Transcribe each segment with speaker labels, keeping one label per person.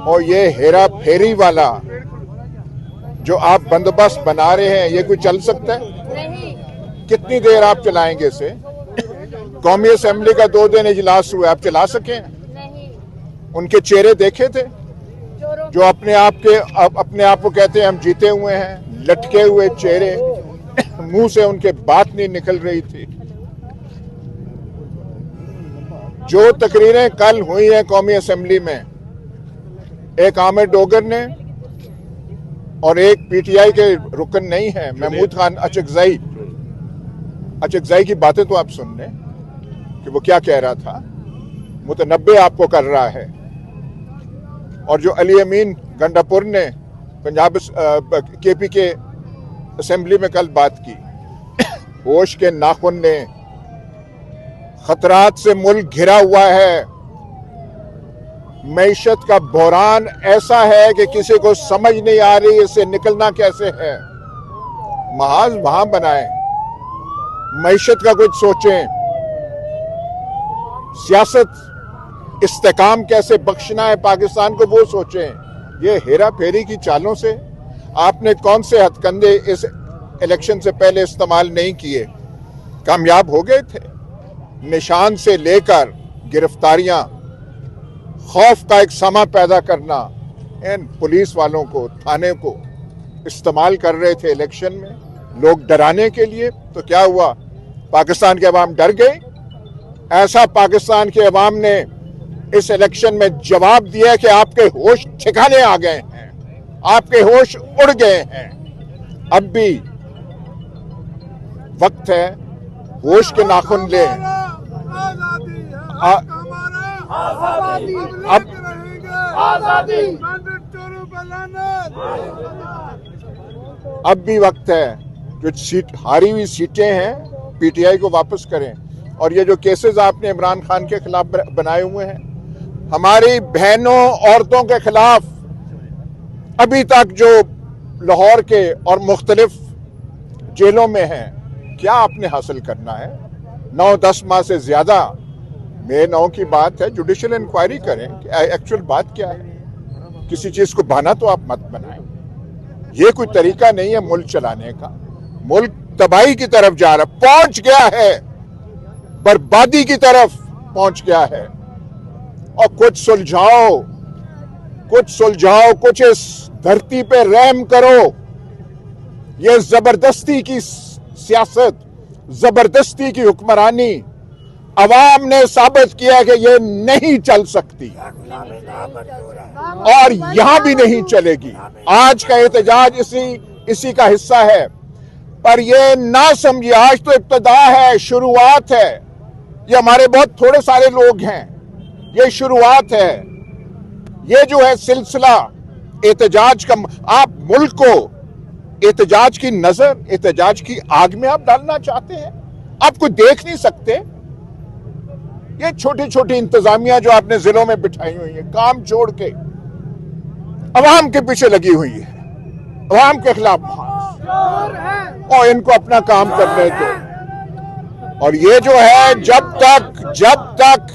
Speaker 1: और ये हेरा फेरी वाला जो आप बंदोबस्त बना रहे हैं, ये कोई चल सकता है?
Speaker 2: नहीं।
Speaker 1: कितनी देर आप चलाएंगे इसे? कौमी असेंबली का 2 दिन इजलास हुआ, आप चला सके?
Speaker 2: नहीं।
Speaker 1: उनके चेहरे देखे थे जो अपने आप को कहते हैं हम जीते हुए हैं, लटके हुए चेहरे, मुंह से उनके बात नहीं निकल रही थी। जो तकरीरें कल हुई हैं कौमी असेंबली में, एक आमिर डोगर ने और एक पीटीआई के रुकन नहीं है महमूद खान अचकज़ई की बातें तो आप सुन लें कि वो क्या कह रहा था, मुतनब्बे आपको कर रहा है। और जो अली अमीन गंडापुर ने पंजाब केपी के असेंबली में कल बात की, होश के नाखून ने, खतरात से मुल्क घिरा हुआ है, मईशत का बहरान ऐसा है कि किसी को समझ नहीं आ रही इससे निकलना कैसे है। महाज वहां बनाए, मईशत का कुछ सोचें, सियासत इस्तेकाम कैसे बख्शना है पाकिस्तान को वो सोचें। ये हेरा फेरी की चालों से आपने कौन से हथकंडे इस इलेक्शन से पहले इस्तेमाल नहीं किए? कामयाब हो गए थे। निशान से लेकर गिरफ्तारियां, खौफ का एक समा पैदा करना, इन पुलिस वालों को, थाने को इस्तेमाल कर रहे थे इलेक्शन में लोग डराने के लिए। तो क्या हुआ? पाकिस्तान के अवाम डर गए। ऐसा पाकिस्तान के अवाम ने इस इलेक्शन में जवाब दिया कि आपके होश ठिकाने आ गए हैं, आपके होश उड़ गए हैं। अब भी वक्त है, होश के नाखून ले। अब भी वक्त है, जो हारी हुई सीटें हैं पीटीआई को वापस करें। और ये जो केसेस आपने इमरान खान के खिलाफ बनाए हुए हैं, हमारी बहनों औरतों के खिलाफ अभी तक जो लाहौर के और मुख्तलिफ जेलों में हैं, क्या आपने हासिल करना है? 9-10 माह से ज्यादा। मे 9 की बात है, जुडिशियल इंक्वायरी करें कि एक्चुअल बात क्या है। किसी चीज को बहाना तो आप मत बनाएं। ये कोई तरीका नहीं है मुल्क चलाने का। मुल्क तबाही की तरफ जा रहा, पहुंच गया है, बर्बादी की तरफ पहुंच गया है। और कुछ सुलझाओ, कुछ इस धरती पे रहम करो। ये जबरदस्ती की सियासत, जबरदस्ती की हुक्मरानी अवाम ने साबित किया कि ये नहीं चल सकती और यहां भी नहीं चलेगी। आज का एहतजाज इसी का हिस्सा है। पर ये ना समझिए, आज तो इब्तिदा है, शुरुआत है। ये हमारे बहुत थोड़े सारे लोग हैं, ये शुरुआत है। ये जो है सिलसिला एहतजाज का, आप मुल्क को एहतजाज की नजर, एहतजाज की आग में आप डालना चाहते हैं। आप कोई देख नहीं सकते? ये छोटी छोटी इंतजामिया जो आपने जिलों में बिठाई हुई है, काम छोड़ के अवाम के पीछे लगी हुई है, अवाम के खिलाफ, और इनको अपना काम करने दो। और ये जो है, जब तक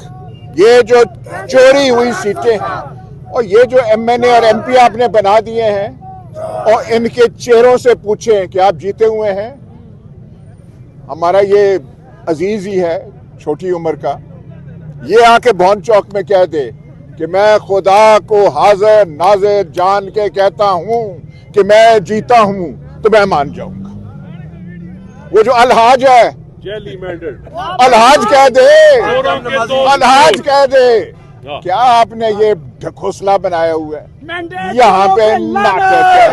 Speaker 1: ये जो चोरी हुई सीटें हैं और ये जो एमएनए और एमपी आपने बना दिए हैं, और इनके चेहरों से पूछें कि आप जीते हुए हैं। हमारा ये अजीज ही है छोटी उम्र का, ये आके भौन चौक में कह दे कि मैं खुदा को हाजिर नाजिर जान के कहता हूं कि मैं जीता हूं, तो मैं मान जाऊंगा। वो जो अलहाज है, अलहाज कह दे, अलहाज कह दे। क्या आपने ये ढकोसला बनाया हुआ है? यहाँ पे नाटक है।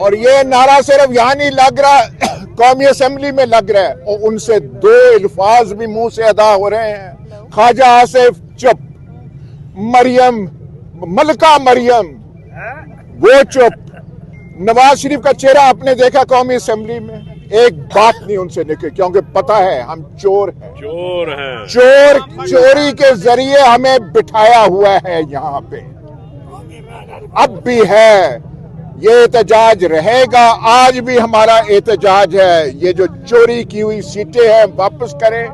Speaker 1: और ये नारा सिर्फ यहाँ नहीं लग रहा, कौमी असेंबली में लग रहा है। और उनसे 2 अल्फाज भी मुंह से अदा हो रहे हैं, ख्वाजा आसिफ चुप, मरियम, मलका मरियम वो चुप। नवाज शरीफ का चेहरा आपने देखा कौमी असेंबली में, एक बात नहीं उनसे निकली, क्योंकि पता है हम चोर हैं। चोरी के जरिए हमें बिठाया हुआ है यहाँ पे। अब भी है ये एहतजाज रहेगा। आज भी हमारा एहतजाज है, ये जो चोरी की हुई सीटें हैं वापस करें,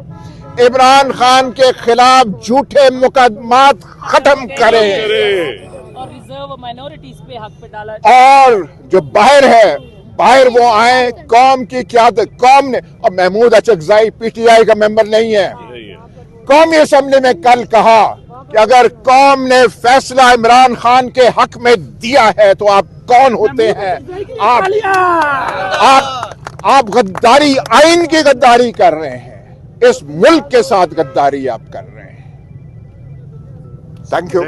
Speaker 1: इमरान खान के खिलाफ झूठे मुकदमात खत्म करें
Speaker 2: और रिजर्व माइनॉरिटीज पे हक पे डाला,
Speaker 1: और जो बाहर है बाहर वो आए। कौम की क़यादत, कौम ने, और महमूद अचकज़ई पीटीआई का मेंबर नहीं है, कौमी असेंबली में कल कहा कि अगर कौम ने फैसला इमरान खान के हक में दिया है तो आप कौन होते हैं? आप गद्दारी, आइन की गद्दारी कर रहे हैं, इस मुल्क के साथ गद्दारी आप कर रहे हैं। Thank you.